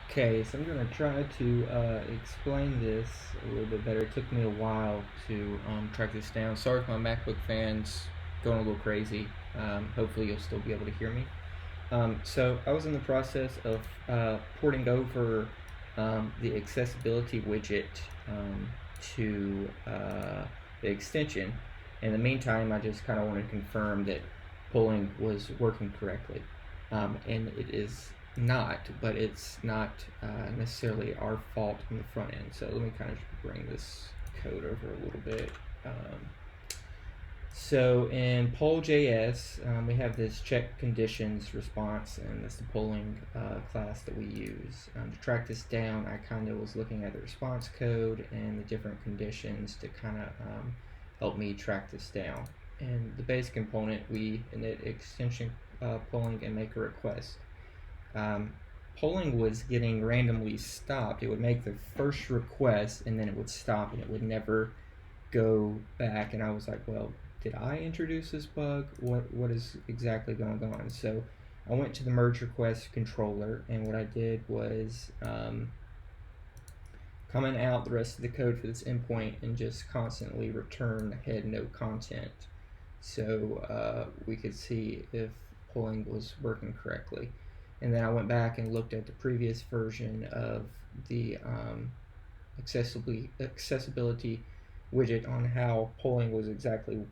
Okay, so I'm going to try to explain this a little bit better. It took me a while to track this down. Sorry if my MacBook fans going a little crazy. Hopefully you'll still be able to hear me. So I was in the process of porting over the accessibility widget to the extension. In the meantime, I just kind of want to confirm that polling was working correctly. And it is not, but it's not necessarily our fault on the front end. So let me kind of bring this code over a little bit. So in poll.js, we have this check conditions response, and that's the polling class that we use. To track this down, I kind of was looking at the response code and the different conditions to kind of help me track this down. And the base component, we init extension polling and make a request. Polling was getting randomly stopped. It would make the first request and then it would stop and it would never go back. And I was like, well, did I introduce this bug? What is exactly going on? So I went to the merge request controller, and what I did was comment out the rest of the code for this endpoint and just constantly return head no content, so we could see if polling was working correctly. And then I went back and looked at the previous version of the accessibility widget on how polling was exactly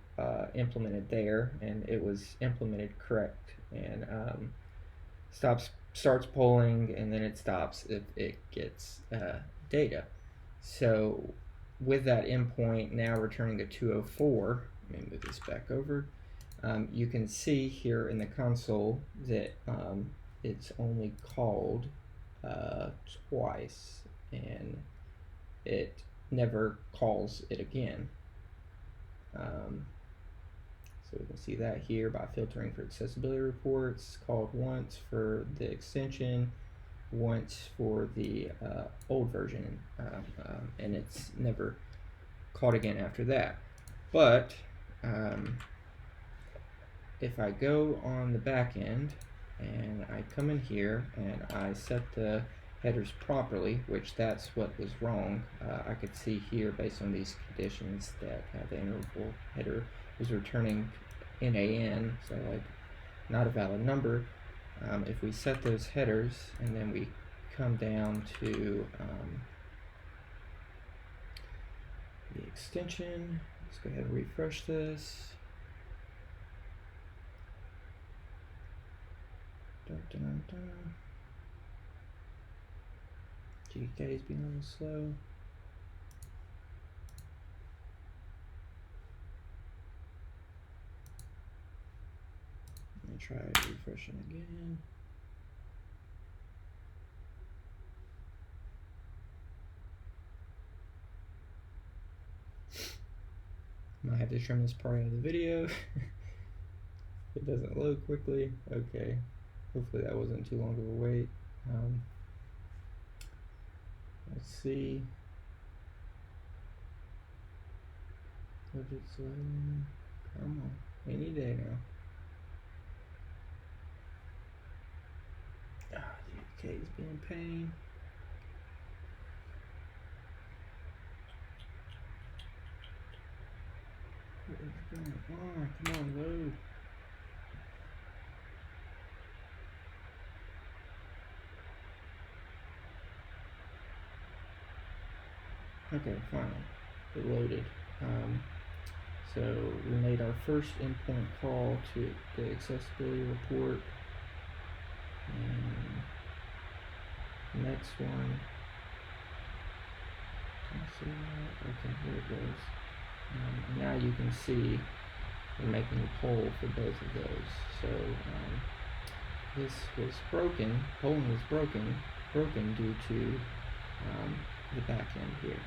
implemented there, and it was implemented correct. And starts polling, and then it stops if it gets data. So with that endpoint now returning to 204, let me move this back over. You can see here in the console that it's only called twice, and it never calls it again. So we can see that here by filtering for accessibility reports, called once for the extension, once for the old version, and it's never called again after that. But if I go on the back end and I come in here and I set the headers properly, which that's what was wrong. I could see here based on these conditions that the interval header was returning NaN, so like not a valid number. If we set those headers and then we come down to the extension, let's go ahead and refresh this. GK is being a little slow. Let me try refreshing again. Might have to trim this part out of the video. It doesn't load quickly. Okay, hopefully that wasn't too long of a wait. Let's see. Widget's loading. Come on, any day now. GK is being a pain. What is going on? Come on, load. Okay, finally, it loaded. So we made our first endpoint call to the accessibility report. And next one. Okay, here it goes. Now you can see we're making a poll for both of those. So this was broken. Polling was broken due to the back end here.